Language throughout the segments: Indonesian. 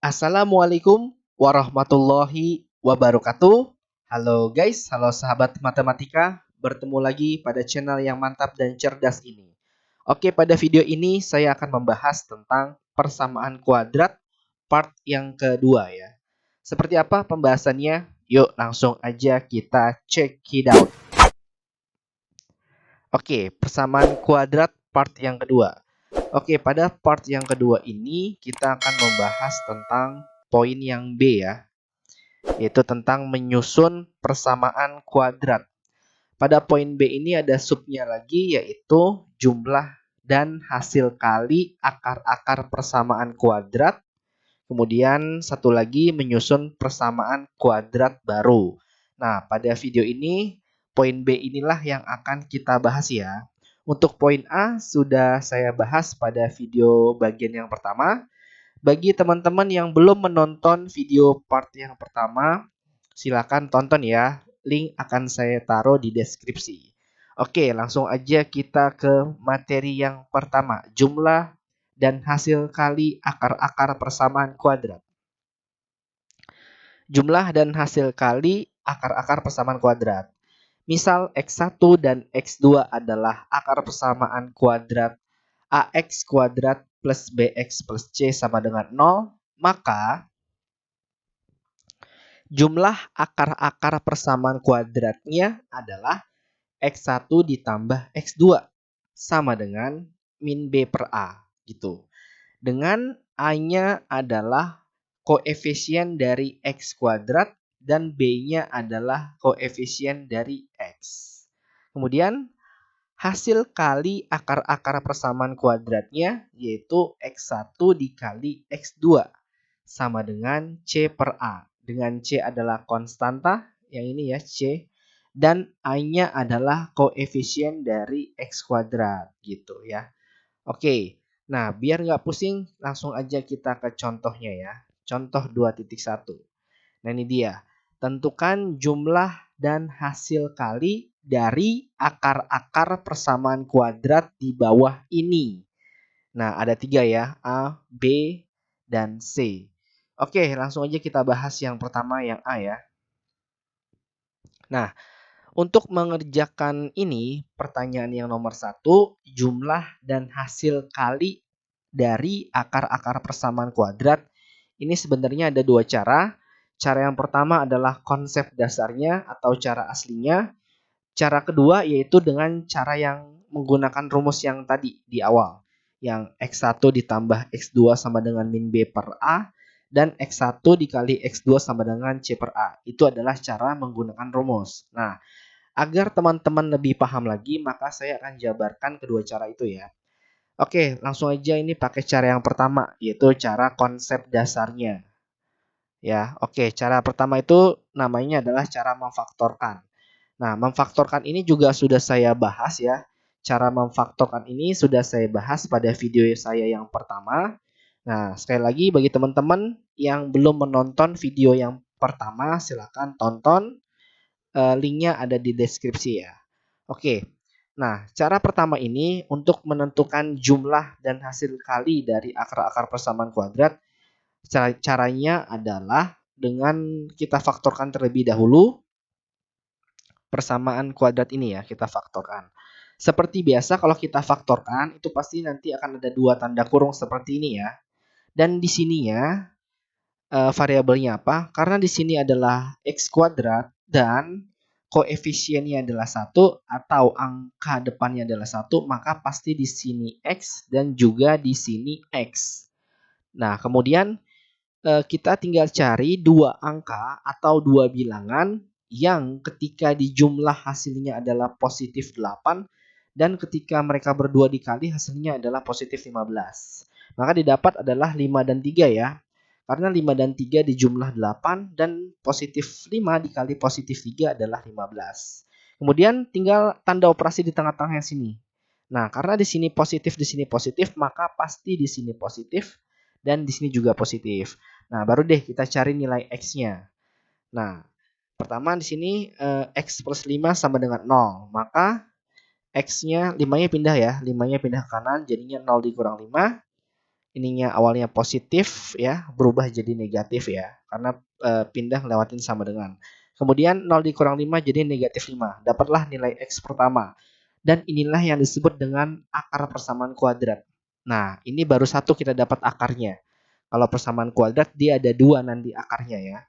Assalamualaikum warahmatullahi wabarakatuh. Halo guys, halo sahabat matematika. Bertemu lagi pada channel yang mantap dan cerdas ini. Oke, pada video ini saya akan membahas tentang persamaan kuadrat part yang kedua ya. Seperti apa pembahasannya? Yuk langsung aja kita check it out. Oke, persamaan kuadrat part yang kedua. Oke, pada part yang kedua ini kita akan membahas tentang poin yang B ya, yaitu tentang menyusun persamaan kuadrat. Pada poin B ini ada subnya lagi, yaitu jumlah dan hasil kali akar-akar persamaan kuadrat. Kemudian satu lagi menyusun persamaan kuadrat baru. Nah, pada video ini poin B inilah yang akan kita bahas ya. Untuk poin A sudah saya bahas pada video bagian yang pertama. Bagi teman-teman yang belum menonton video part yang pertama, silakan tonton ya. Link akan saya taruh di deskripsi. Oke, langsung aja kita ke materi yang pertama, jumlah dan hasil kali akar-akar persamaan kuadrat. Jumlah dan hasil kali akar-akar persamaan kuadrat. Misal X1 dan X2 adalah akar persamaan kuadrat AX kuadrat plus BX plus C sama dengan 0, maka jumlah akar-akar persamaan kuadratnya adalah X1 ditambah X2 sama dengan min B per A gitu. Dengan A-nya adalah koefisien dari X kuadrat dan B-nya adalah koefisien dari X. Kemudian hasil kali akar-akar persamaan kuadratnya yaitu X1 dikali X2 sama dengan C per A. Dengan C adalah konstanta, yang ini ya C, dan A-nya adalah koefisien dari X kuadrat gitu ya. Oke, nah biar nggak pusing langsung aja kita ke contohnya ya. Contoh 2.1. Nah ini dia, tentukan jumlah dan hasil kali dari akar-akar persamaan kuadrat di bawah ini. Nah ada 3 ya, A, B, dan C. Oke, langsung aja kita bahas yang pertama yang A ya. Nah, untuk mengerjakan ini, pertanyaan yang nomor 1, jumlah dan hasil kali dari akar-akar persamaan kuadrat. Ini sebenarnya ada 2 cara. Cara yang pertama adalah konsep dasarnya atau cara aslinya. Cara kedua yaitu dengan cara yang menggunakan rumus yang tadi di awal. Yang X1 ditambah X2 sama dengan min B per A. Dan X1 dikali X2 sama dengan C per A. Itu adalah cara menggunakan rumus. Nah, agar teman-teman lebih paham lagi, maka saya akan jabarkan kedua cara itu ya. Oke, langsung aja ini pakai cara yang pertama, yaitu cara konsep dasarnya. Ya, oke, cara pertama itu namanya adalah cara memfaktorkan. Nah, memfaktorkan ini juga sudah saya bahas ya. Cara memfaktorkan ini sudah saya bahas pada video saya yang pertama. Nah, sekali lagi bagi teman-teman yang belum menonton video yang pertama, silakan tonton. Linknya ada di deskripsi ya. Oke, nah cara pertama ini untuk menentukan jumlah dan hasil kali dari akar-akar persamaan kuadrat. Caranya adalah dengan kita faktorkan terlebih dahulu persamaan kuadrat ini ya, kita faktorkan. Seperti biasa kalau kita faktorkan itu pasti nanti akan ada 2 tanda kurung seperti ini ya. Dan di sininya variabelnya apa? Karena di sini adalah X kuadrat dan koefisiennya adalah 1 atau angka depannya adalah 1, maka pasti di sini X dan juga di sini X. Nah, kemudian kita tinggal cari 2 angka atau 2 bilangan yang ketika dijumlah hasilnya adalah positif 8 dan ketika mereka berdua dikali hasilnya adalah positif 15. Maka didapat adalah 5 dan 3 ya. Karena 5 dan 3 dijumlah 8 dan positif 5 dikali positif 3 adalah 15. Kemudian tinggal tanda operasi di tengah-tengah sini. Nah, karena di sini positif, maka pasti di sini positif dan di sini juga positif. Nah, baru deh kita cari nilai X-nya. Nah, pertama di sini X plus 5 sama dengan 0. Maka X-nya 5-nya pindah ya. 5-nya pindah ke kanan, jadinya 0 dikurang 5. ininya awalnya positif ya, berubah jadi negatif ya, karena pindah ngelewatin sama dengan. Kemudian 0 dikurang 5 jadi negatif 5. Dapatlah nilai X pertama. Dan inilah yang disebut dengan akar persamaan kuadrat. Nah, ini baru satu kita dapat akarnya. Kalau persamaan kuadrat dia ada dua nanti akarnya ya.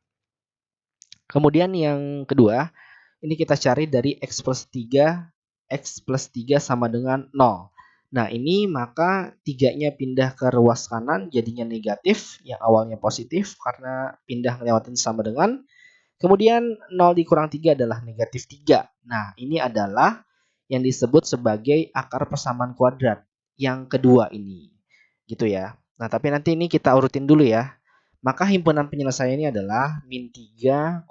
Kemudian yang kedua, ini kita cari dari X plus 3 sama dengan 0. Nah, ini maka 3-nya pindah ke ruas kanan jadinya negatif, yang awalnya positif karena pindah ngelewatin sama dengan. Kemudian 0 dikurang 3 adalah negatif 3. Nah, ini adalah yang disebut sebagai akar persamaan kuadrat yang kedua ini. Gitu ya. Nah, tapi nanti ini kita urutin dulu ya. Maka himpunan penyelesaiannya adalah min 3,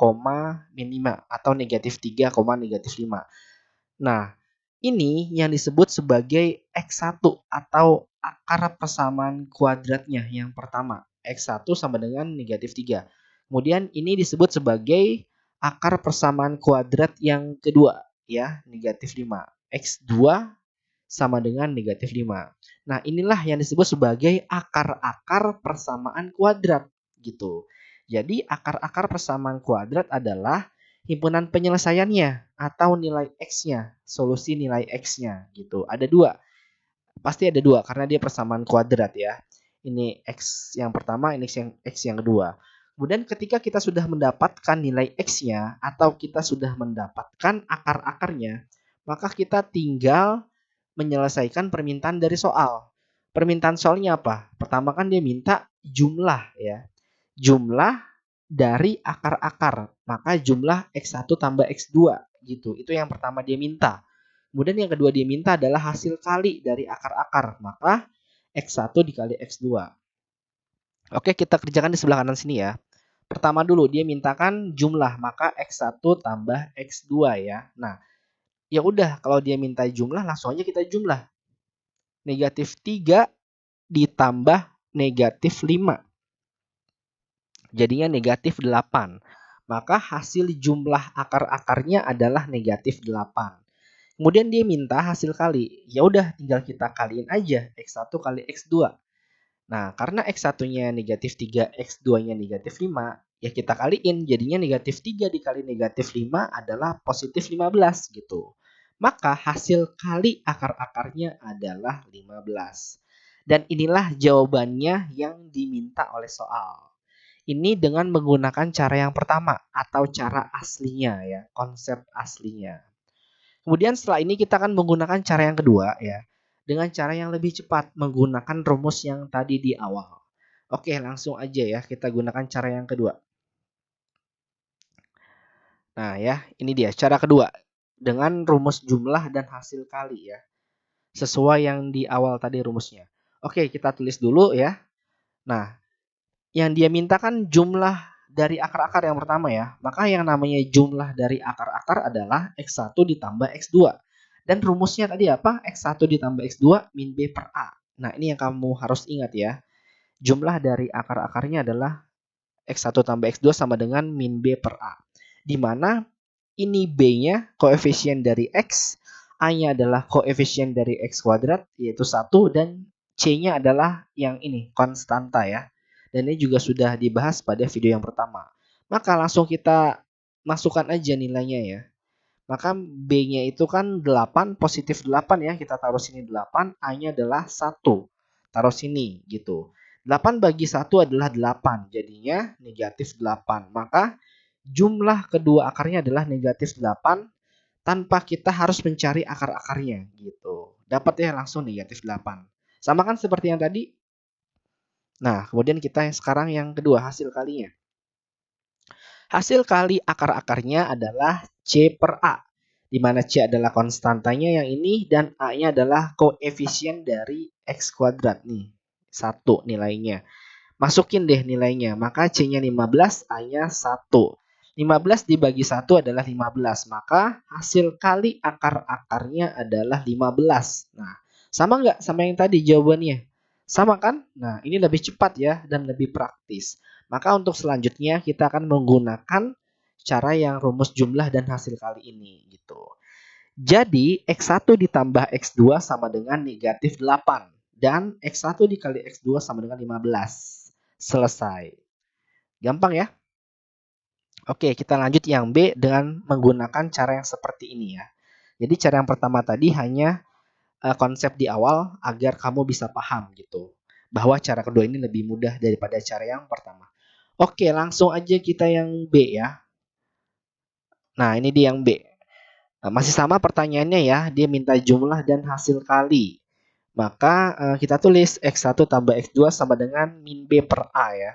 min 5 atau negatif 3, negatif 5. Nah, ini yang disebut sebagai X1 atau akar persamaan kuadratnya yang pertama. X1 sama dengan negatif 3. Kemudian ini disebut sebagai akar persamaan kuadrat yang kedua, ya, negatif 5. X2 sama dengan negatif 5. Nah, inilah yang disebut sebagai akar-akar persamaan kuadrat gitu. Jadi akar-akar persamaan kuadrat adalah himpunan penyelesaiannya atau nilai X-nya, solusi nilai X-nya gitu. Ada dua, pasti ada dua karena dia persamaan kuadrat ya. Ini X yang pertama, ini X yang kedua. Kemudian ketika kita sudah mendapatkan nilai X-nya atau kita sudah mendapatkan akar-akarnya, maka kita tinggal menyelesaikan permintaan dari soal. Permintaan soalnya apa? Pertama kan dia minta jumlah ya. Jumlah dari akar-akar. Maka jumlah X1 tambah X2 gitu. Itu yang pertama dia minta. Kemudian yang kedua dia minta adalah hasil kali dari akar-akar. Maka X1 dikali X2. Oke, kita kerjakan di sebelah kanan sini ya. Pertama dulu dia mintakan jumlah, maka X1 tambah X2 ya. Nah, ya udah kalau dia minta jumlah langsung aja kita jumlah. Negatif 3 ditambah negatif 5. Jadinya negatif 8. Maka hasil jumlah akar-akarnya adalah negatif 8. Kemudian dia minta hasil kali. Ya udah tinggal kita kaliin aja X1 kali X2. Nah, karena X1-nya negatif 3, X2-nya negatif 5, ya kita kaliin. Jadinya negatif 3 dikali negatif 5 adalah positif 15 gitu. Maka hasil kali akar-akarnya adalah 15. Dan inilah jawabannya yang diminta oleh soal. Ini dengan menggunakan cara yang pertama atau cara aslinya ya, konsep aslinya. Kemudian setelah ini kita akan menggunakan cara yang kedua ya, dengan cara yang lebih cepat menggunakan rumus yang tadi di awal. Oke, langsung aja ya kita gunakan cara yang kedua. Nah ya, ini dia cara kedua dengan rumus jumlah dan hasil kali ya. Sesuai yang di awal tadi rumusnya. Oke, kita tulis dulu ya. Nah, yang dia mintakan jumlah dari akar-akar yang pertama ya. Maka yang namanya jumlah dari akar-akar adalah X1 ditambah X2. Dan rumusnya tadi apa? X1 ditambah X2 min B per A. Nah, ini yang kamu harus ingat ya. Jumlah dari akar-akarnya adalah X1 tambah X2 sama dengan min B per A. Di mana ini B-nya koefisien dari X, A-nya adalah koefisien dari X kuadrat, yaitu 1, dan C-nya adalah yang ini, konstanta ya. Dan ini juga sudah dibahas pada video yang pertama. Maka langsung kita masukkan aja nilainya ya. Maka B-nya itu kan 8, positif 8 ya. Kita taruh sini 8, A-nya adalah 1. Taruh sini gitu. 8 bagi 1 adalah 8. Jadinya negatif 8. Maka jumlah kedua akarnya adalah negatif 8 tanpa kita harus mencari akar-akarnya gitu. Dapat ya langsung negatif 8. Sama kan seperti yang tadi? Nah, kemudian kita yang sekarang yang kedua, hasil kalinya. Hasil kali akar-akarnya adalah C per A, di mana C adalah konstantanya yang ini dan A-nya adalah koefisien dari X kuadrat nih. 1 nilainya. Masukin deh nilainya, maka C-nya 15, A-nya 1. 15 dibagi 1 adalah 15, maka hasil kali akar-akarnya adalah 15. Nah, sama nggak sama yang tadi jawabannya? Sama kan? Nah, ini lebih cepat ya dan lebih praktis. Maka untuk selanjutnya kita akan menggunakan cara yang rumus jumlah dan hasil kali ini gitu. Jadi X1 ditambah X2 sama dengan negatif 8. dan X1 dikali X2 sama dengan 15. Selesai. Gampang ya? Oke, kita lanjut yang B dengan menggunakan cara yang seperti ini ya. Jadi cara yang pertama tadi hanya konsep di awal agar kamu bisa paham gitu. Bahwa cara kedua ini lebih mudah daripada cara yang pertama. Oke, langsung aja kita yang B ya. Nah, ini dia yang B. Masih sama pertanyaannya ya, dia minta jumlah dan hasil kali. Maka kita tulis X1 tambah X2 sama dengan min B per A ya.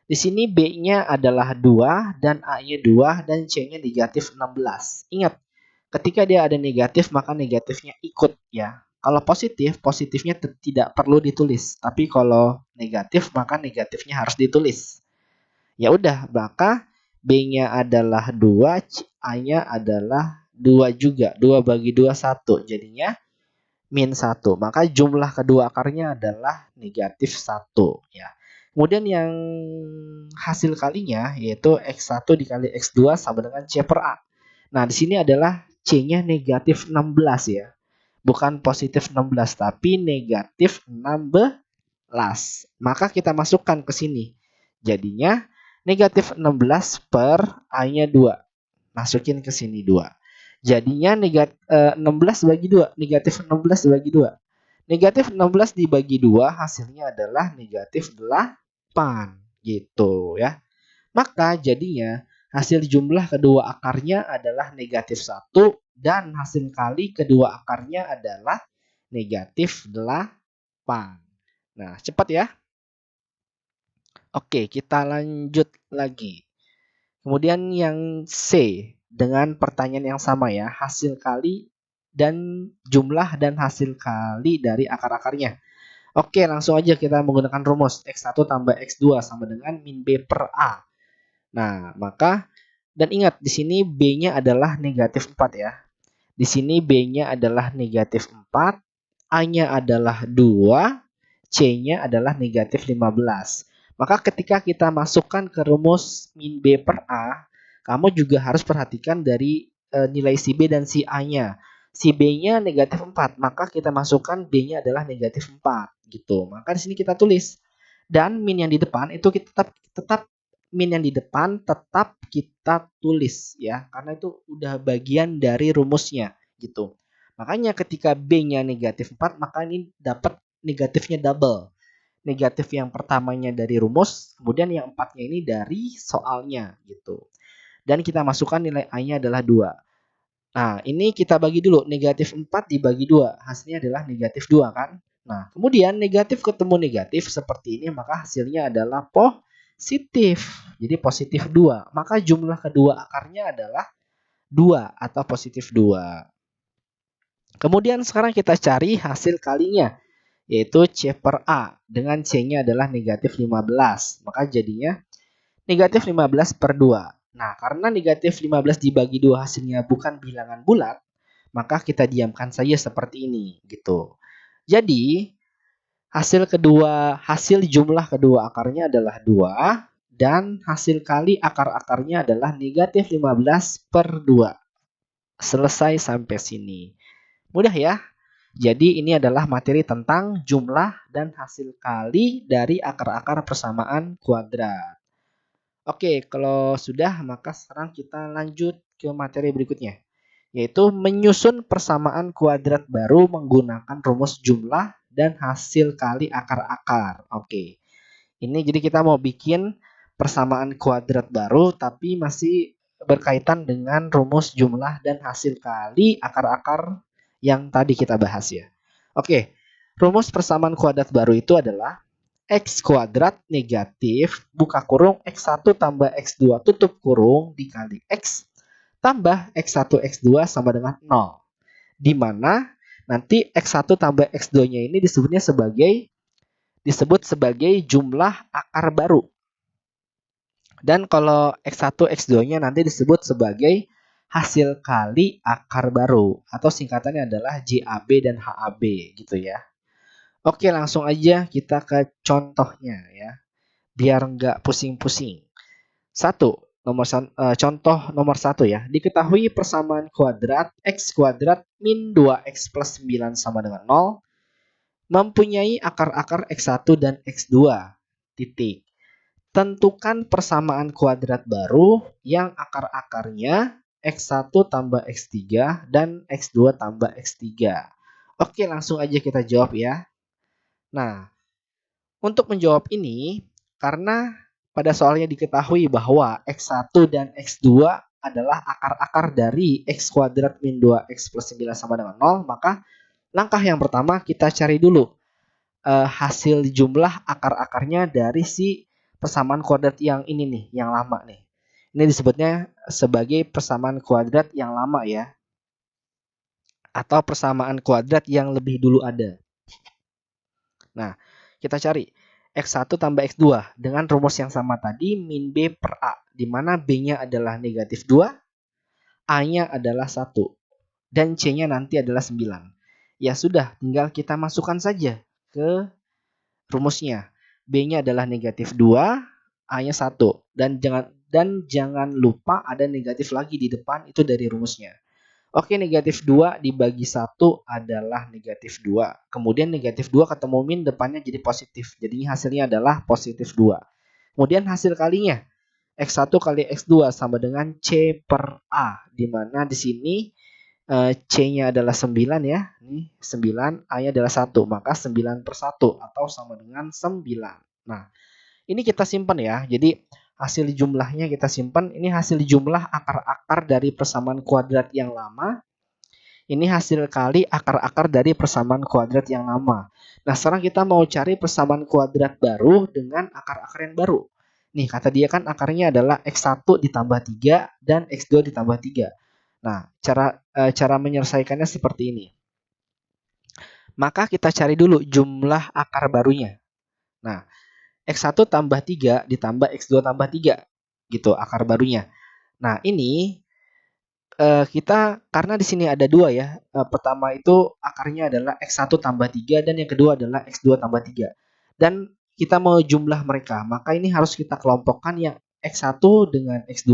Di sini B-nya adalah 2 dan A-nya 2 dan C-nya negatif 16. Ingat, ketika dia ada negatif maka negatifnya ikut ya. Kalau positif, positifnya tidak perlu ditulis. Tapi kalau negatif maka negatifnya harus ditulis. Ya udah, maka B-nya adalah 2, A-nya adalah 2 juga. 2 bagi 2, 1. Jadinya min 1. Maka jumlah kedua akarnya adalah negatif 1. Ya. Kemudian yang hasil kalinya yaitu X1 dikali X2 sama dengan C per A. Nah, di sini adalah C-nya negatif 16 ya. Bukan positif 16, tapi negatif 16. Maka kita masukkan ke sini. Jadinya negatif 16 per A-nya 2. Masukin ke sini 2. Jadinya 16 bagi 2. Negatif 16 bagi 2. Negatif 16 dibagi 2 hasilnya adalah negatif 8. Gitu ya. Maka jadinya hasil jumlah kedua akarnya adalah negatif 1 dan hasil kali kedua akarnya adalah negatif 8. Nah, cepat ya. Oke, kita lanjut lagi. Kemudian yang C dengan pertanyaan yang sama ya, hasil kali dan jumlah dan hasil kali dari akar-akarnya. Oke, langsung aja kita menggunakan rumus X1 tambah X2 sama dengan min B per A. Nah, maka dan ingat di sini B-nya adalah negatif 4 ya. Di sini B-nya adalah negatif 4, A-nya adalah 2, C-nya adalah negatif 15. Maka ketika kita masukkan ke rumus min B per A, kamu juga harus perhatikan dari nilai si B dan si A-nya. Si B-nya negatif 4, maka kita masukkan B-nya adalah negatif 4 gitu. Maka di sini kita tulis dan min yang di depan itu kita tetap min yang di depan tetap kita tulis ya, karena itu udah bagian dari rumusnya gitu. Makanya ketika B-nya negatif 4, maka ini dapat negatifnya double. Negatif yang pertamanya dari rumus, kemudian yang 4-nya ini dari soalnya gitu. Dan kita masukkan nilai A-nya adalah 2. Nah, ini kita bagi dulu. Negatif 4 dibagi 2, hasilnya adalah negatif 2 kan? Nah, kemudian negatif ketemu negatif seperti ini, maka hasilnya adalah positif. Jadi positif 2. Maka jumlah kedua akarnya adalah 2 atau positif 2. Kemudian sekarang kita cari hasil kalinya, yaitu C per A. Dengan C-nya adalah negatif 15. Maka jadinya negatif 15 per 2. Nah, karena negatif 15 dibagi 2 hasilnya bukan bilangan bulat, maka kita diamkan saja seperti ini gitu. Jadi, hasil jumlah kedua akarnya adalah 2 dan hasil kali akar-akarnya adalah negatif 15 per 2. Selesai sampai sini. Mudah ya? Jadi ini adalah materi tentang jumlah dan hasil kali dari akar-akar persamaan kuadrat. Oke, kalau sudah maka sekarang kita lanjut ke materi berikutnya, yaitu menyusun persamaan kuadrat baru menggunakan rumus jumlah dan hasil kali akar-akar. Oke, ini jadi kita mau bikin persamaan kuadrat baru tapi masih berkaitan dengan rumus jumlah dan hasil kali akar-akar yang tadi kita bahas ya. Oke, rumus persamaan kuadrat baru itu adalah X kuadrat negatif buka kurung X1 tambah X2 tutup kurung dikali X tambah X1 X2 sama dengan 0. Di mana nanti X1 tambah X2-nya ini disebut sebagai jumlah akar baru. Dan kalau X1 X2-nya nanti disebut sebagai hasil kali akar baru atau singkatannya adalah JAB dan HAB gitu ya. Oke, langsung aja kita ke contohnya ya. Biar nggak pusing-pusing. Contoh nomor 1 ya. Diketahui persamaan kuadrat X kuadrat min 2X plus 9 sama dengan 0 mempunyai akar-akar X1 dan X2. Titik. Tentukan persamaan kuadrat baru yang akar-akarnya X1 tambah X3 dan X2 tambah X3. Oke, langsung aja kita jawab ya. Nah, untuk menjawab ini, karena pada soalnya diketahui bahwa X1 dan X2 adalah akar-akar dari X kuadrat min 2X plus 9 sama dengan 0, maka langkah yang pertama kita cari dulu hasil jumlah akar-akarnya dari si persamaan kuadrat yang ini nih, yang lama nih. Ini disebutnya sebagai persamaan kuadrat yang lama ya, atau persamaan kuadrat yang lebih dulu ada. Nah, kita cari X1 tambah X2 dengan rumus yang sama tadi, min B per A, di mana B-nya adalah negatif 2, A-nya adalah 1, dan C-nya nanti adalah 9. Ya sudah, tinggal kita masukkan saja ke rumusnya. B-nya adalah negatif 2, A-nya 1. Dan jangan lupa ada negatif lagi di depan, itu dari rumusnya. Oke, negatif 2 dibagi 1 adalah negatif 2. Kemudian negatif 2 ketemu min, depannya jadi positif. Jadinya hasilnya adalah positif 2. Kemudian hasil kalinya, X1 kali X2 sama dengan C per A. Di mana di sini C-nya adalah 9 ya. Ini 9, A-nya adalah 1. Maka 9 per 1 atau sama dengan 9. Nah, ini kita simpan ya. Jadi hasil jumlahnya kita simpan. Ini hasil jumlah akar-akar dari persamaan kuadrat yang lama. Ini hasil kali akar-akar dari persamaan kuadrat yang lama. Nah, sekarang kita mau cari persamaan kuadrat baru dengan akar-akar yang baru. Nih, kata dia kan akarnya adalah X1 ditambah 3 dan X2 ditambah 3. Nah, cara menyelesaikannya seperti ini. Maka kita cari dulu jumlah akar barunya. Nah, X1 tambah 3 ditambah X2 tambah 3. Gitu akar barunya. Nah, ini kita karena di sini ada dua ya. Pertama itu akarnya adalah X1 tambah 3 dan yang kedua adalah X2 tambah 3. Dan kita mau jumlah mereka, maka ini harus kita kelompokkan yang X1 dengan X2.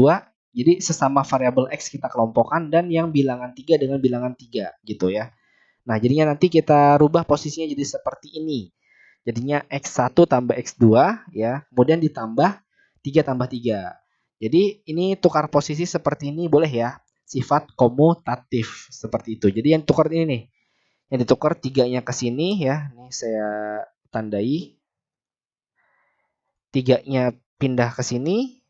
Jadi sesama variabel X kita kelompokkan dan yang bilangan 3 dengan bilangan 3 gitu ya. Nah, jadinya nanti kita rubah posisinya jadi seperti ini. Jadinya X1 tambah X2 ya, kemudian ditambah 3 tambah 3. Jadi ini tukar posisi seperti ini boleh ya. Sifat komutatif seperti itu. Jadi yang tukar ini nih. Yang ditukar 3-nya ke sini ya. Ini saya tandai. 3-nya pindah ke sini.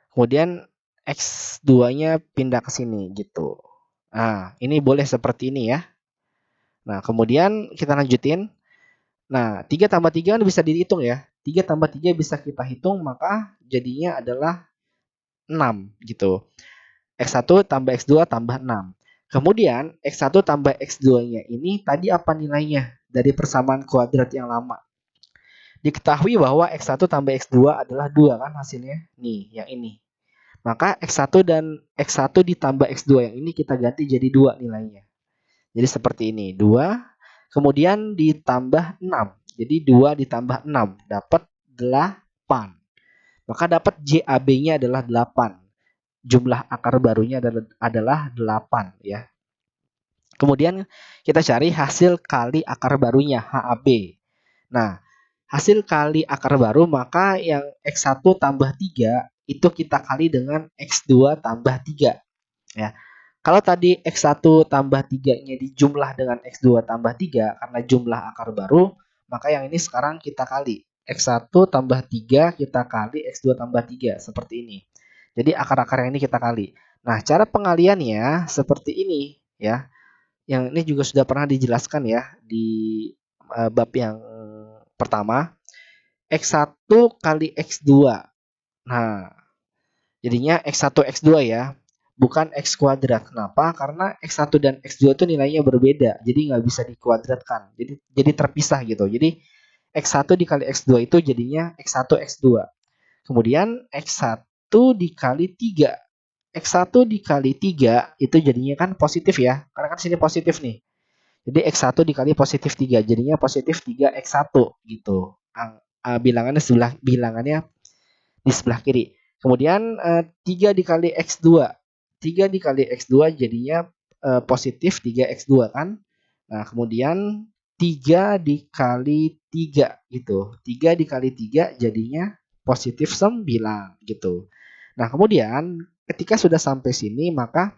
Kemudian X2-nya pindah ke sini gitu. Nah, ini boleh seperti ini ya. Nah, kemudian kita lanjutin. Nah, 3 tambah 3 kan bisa dihitung ya. 3 tambah 3 bisa kita hitung, maka jadinya adalah 6 gitu. X1 tambah X2 tambah 6. Kemudian X1 tambah X2-nya ini tadi apa nilainya dari persamaan kuadrat yang lama? Diketahui bahwa X1 tambah X2 adalah 2 kan hasilnya? Nih, yang ini. Maka X1 dan X1 ditambah X2 yang ini kita ganti jadi 2 nilainya. Jadi seperti ini, 2 kemudian ditambah 6. Jadi 2 ditambah 6 dapat 8. Maka dapat JAB-nya adalah 8. Jumlah akar barunya adalah 8 ya. Kemudian kita cari hasil kali akar barunya HAB. Nah, hasil kali akar baru maka yang X1 tambah 3 itu kita kali dengan X2 tambah 3 ya. Kalau tadi X1 tambah 3-nya dijumlah dengan X2 tambah 3 karena jumlah akar baru, maka yang ini sekarang kita kali. X1 tambah 3 kita kali X2 tambah 3 seperti ini. Jadi akar-akar yang ini kita kali. Nah, cara pengaliannya seperti ini ya. Yang ini juga sudah pernah dijelaskan ya di bab yang pertama. X1 kali X2. Nah, jadinya X1 X2 ya. Bukan X kuadrat. Kenapa? Karena X1 dan X2 itu nilainya berbeda. Jadi nggak bisa dikuadratkan. Jadi terpisah gitu. Jadi X1 dikali X2 itu jadinya X1 X2. Kemudian X1 dikali 3. X1 dikali 3 itu jadinya kan positif ya. Karena kan sini positif nih. Jadi X1 dikali positif 3. Jadinya positif 3X1 gitu. Bilangannya di sebelah kiri. Kemudian 3 dikali X2. 3 dikali X2 jadinya positif 3X2 kan. Nah, kemudian 3 dikali 3 gitu. 3 dikali 3 jadinya positif 9 gitu. Nah, kemudian ketika sudah sampai sini maka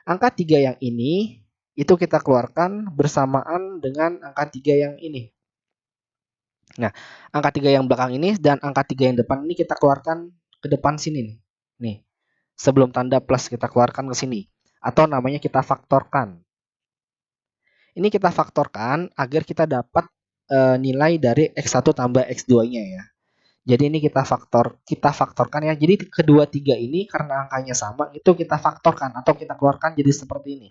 angka 3 yang ini itu kita keluarkan bersamaan dengan angka 3 yang ini. Nah, angka 3 yang belakang ini dan angka 3 yang depan ini kita keluarkan ke depan sini nih. Nih, sebelum tanda plus kita keluarkan ke sini. Atau namanya kita faktorkan. Ini kita faktorkan agar kita dapat nilai dari X1 tambah X2-nya ya. Jadi ini kita faktorkan ya. Jadi kedua tiga ini karena angkanya sama itu kita faktorkan atau kita keluarkan jadi seperti ini.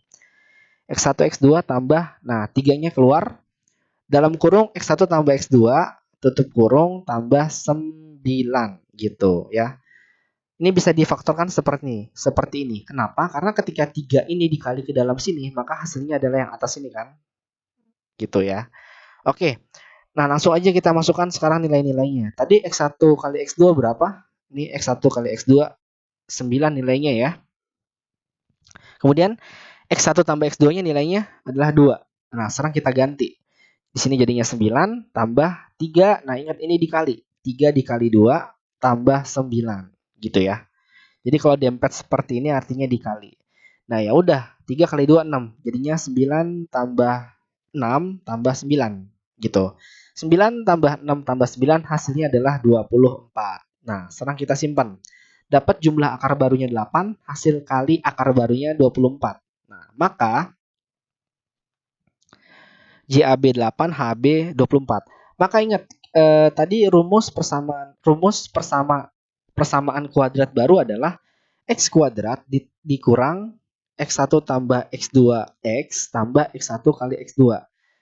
X1 X2 tambah, nah 3-nya keluar dalam kurung X1 tambah X2 tutup kurung tambah 9 gitu ya. Ini bisa difaktorkan seperti ini. Kenapa? Karena ketika 3 ini dikali ke dalam sini, maka hasilnya adalah yang atas ini kan. Gitu ya. Oke. Nah, langsung aja kita masukkan sekarang nilai-nilainya. Tadi X1 kali X2 berapa? Ini X1 kali X2 9 nilainya ya. Kemudian X1 tambah X2-nya nilainya adalah 2. Nah, sekarang kita ganti. Di sini jadinya 9 tambah 3. Nah, ingat ini dikali. 3 dikali 2 tambah 9. Gitu ya. Jadi kalau dempet seperti ini artinya dikali. Nah, ya udah, 3 kali 2 6. Jadinya 9 tambah 6 tambah 9 gitu. 9 tambah 6 tambah 9 hasilnya adalah 24. Nah, sekarang kita simpan. Dapat jumlah akar barunya 8, hasil kali akar barunya 24. Nah, maka JAB 8, HB 24. Maka ingat tadi persamaan kuadrat baru adalah X kuadrat dikurang X1 tambah X2 X tambah X1 kali X2.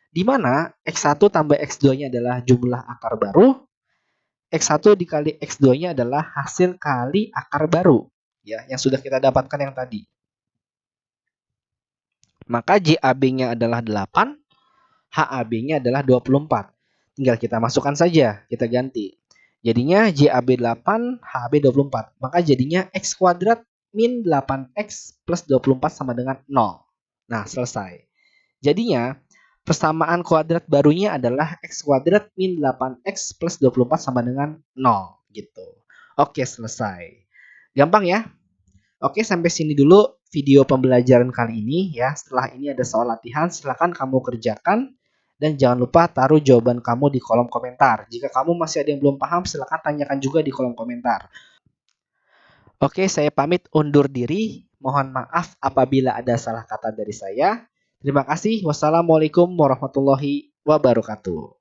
Di mana X1 tambah X2-nya adalah jumlah akar baru, X1 dikali X2-nya adalah hasil kali akar baru ya yang sudah kita dapatkan yang tadi. Maka JAB-nya adalah 8, HAB-nya adalah 24. Tinggal kita masukkan saja, kita ganti. Jadinya JAB 8, HAB 24. Maka jadinya X kuadrat min 8X plus 24 sama dengan 0. Nah, selesai. Jadinya, persamaan kuadrat barunya adalah X kuadrat min 8X plus 24 sama dengan 0. Gitu. Oke, selesai. Gampang ya? Oke, sampai sini dulu video pembelajaran kali ini ya. Setelah ini ada soal latihan, silakan kamu kerjakan. Dan jangan lupa taruh jawaban kamu di kolom komentar. Jika kamu masih ada yang belum paham, silakan tanyakan juga di kolom komentar. Oke, saya pamit undur diri. Mohon maaf apabila ada salah kata dari saya. Terima kasih. Wassalamualaikum warahmatullahi wabarakatuh.